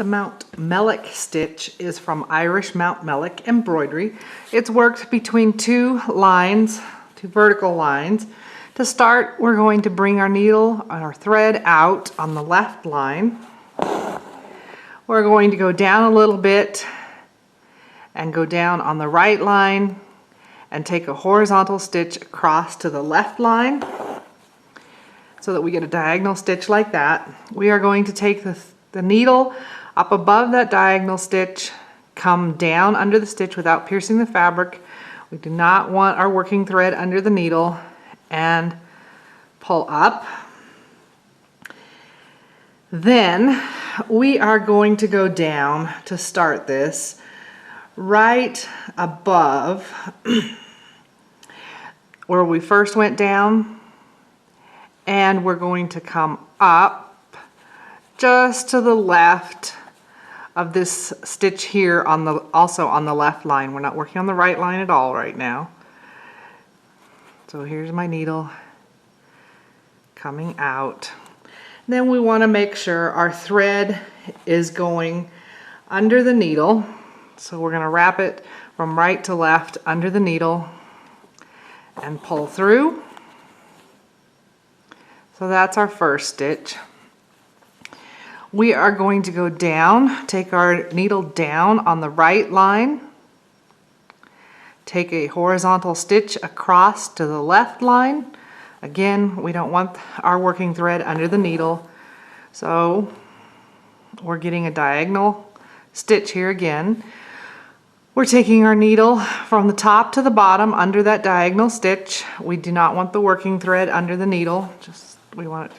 The Mountmellick Stitch is from Irish Mountmellick Embroidery. It's worked between two lines, two vertical lines. To start, we're going to bring our needle, our thread out on the left line. We're going to go down a little bit and go down on the right line and take a horizontal stitch across to the left line so that we get a diagonal stitch like that. We are going to take the needle up above that diagonal stitch, come down under the stitch without piercing the fabric. We do not want our working thread under the needle, and pull up. Then we are going to go down to start this right above where we first went down, and we're going to come up just to the left of this stitch here on the also on the left line. We're not working on the right line at all right now. So here's my needle coming out. Then we want to make sure our thread is going under the needle. So we're going to wrap it from right to left under the needle and pull through. So that's our first stitch. We are going to go down, take our needle down on the right line, take a horizontal stitch across to the left line. Again, we don't want our working thread under the needle, so we're getting a diagonal stitch here again. We're taking our needle from the top to the bottom under that diagonal stitch. We do not want the working thread under the needle, we want it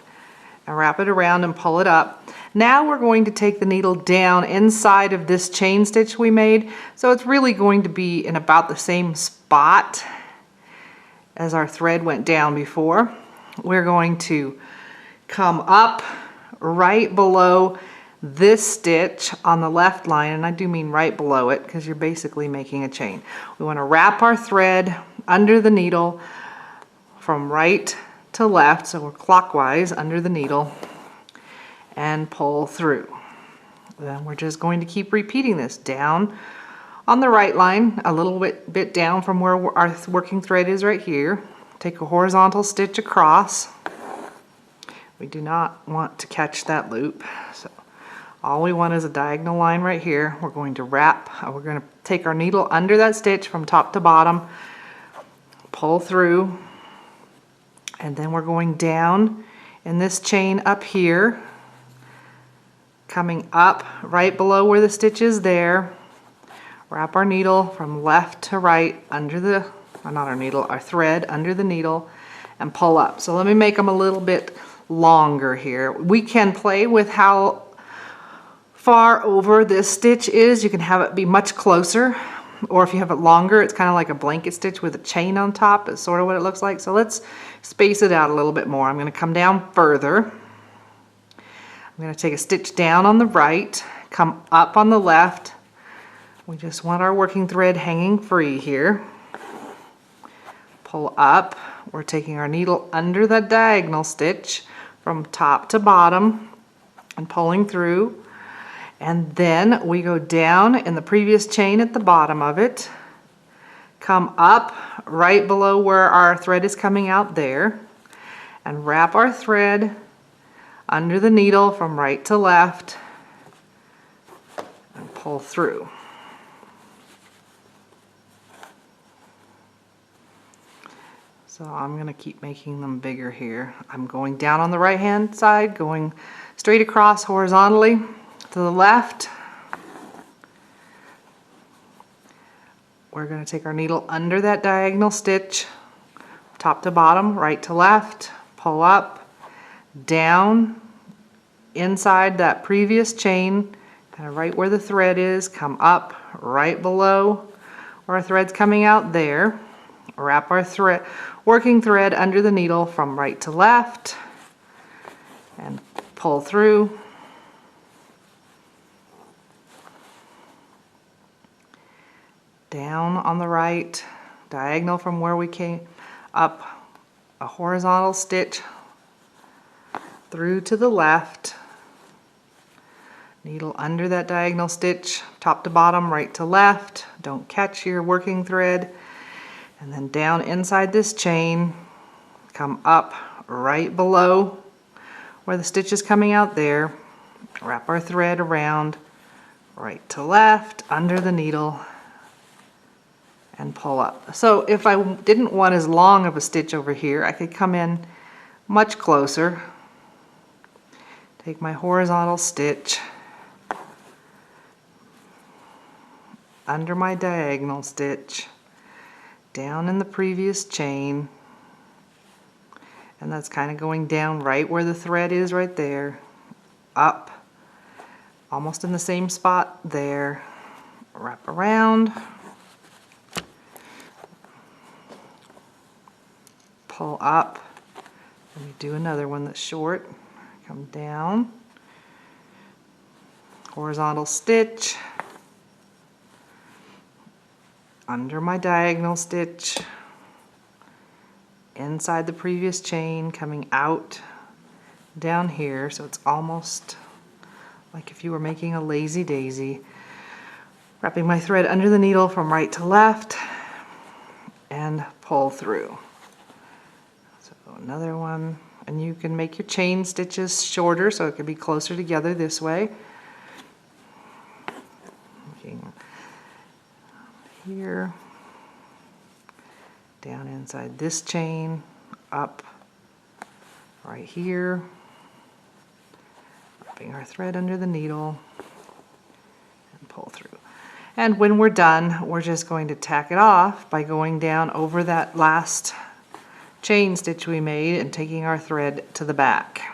and wrap it around and pull it up. Now we're going to take the needle down inside of this chain stitch we made, so it's really going to be in about the same spot as our thread went down before. We're going to come up right below this stitch on the left line, and I do mean right below it because you're basically making a chain. We want to wrap our thread under the needle from right to left, so we're clockwise under the needle, and pull through. Then we're just going to keep repeating this down on the right line, a little bit down from where our working thread is right here. Take a horizontal stitch across. We do not want to catch that loop, so all we want is a diagonal line right here. We're going to we're going to take our needle under that stitch from top to bottom, pull through, and then we're going down in this chain up here, coming up right below where the stitch is there. Wrap our needle from left to right under the, not our needle, our thread under the needle, and pull up. So let me make them a little bit longer here. We can play with how far over this stitch is. You can have it be much closer, or if you have it longer, it's kind of like a blanket stitch with a chain on top. It's sort of what it looks like. So let's space it out a little bit more. I'm going to come down further. I'm going to take a stitch down on the right, come up on the left. We just want our working thread hanging free here. Pull up. We're taking our needle under that diagonal stitch from top to bottom and pulling through. And then we go down in the previous chain at the bottom of it, come up right below where our thread is coming out there, and wrap our thread under the needle from right to left and pull through. So I'm going to keep making them bigger here. I'm going down on the right hand side, going straight across horizontally to the left. We're going to take our needle under that diagonal stitch, top to bottom, right to left, pull up, down inside that previous chain, kind of right where the thread is, come up right below where our thread's coming out there, wrap our working thread under the needle from right to left, and pull through. Down on the right, diagonal from where we came up, a horizontal stitch through to the left, Needle under that diagonal stitch, top to bottom, right to left. Don't catch your working thread. And then down inside this chain, come up right below where the stitch is coming out there. Wrap our thread around, right to left, under the needle, and pull up. So if I didn't want as long of a stitch over here, I could come in much closer. Take my horizontal stitch under my diagonal stitch, down in the previous chain, and that's kind of going down right where the thread is right there, up, almost in the same spot there, wrap around, pull up, and we do another one that's short, come down, horizontal stitch, under my diagonal stitch, inside the previous chain, coming out down here, so it's almost like if you were making a lazy daisy. Wrapping my thread under the needle from right to left and pull through. So another one, and you can make your chain stitches shorter so it can be closer together this way. Looking here, down inside this chain, up right here, wrapping our thread under the needle and pull through. And when we're done, we're just going to tack it off by going down over that last chain stitch we made and taking our thread to the back.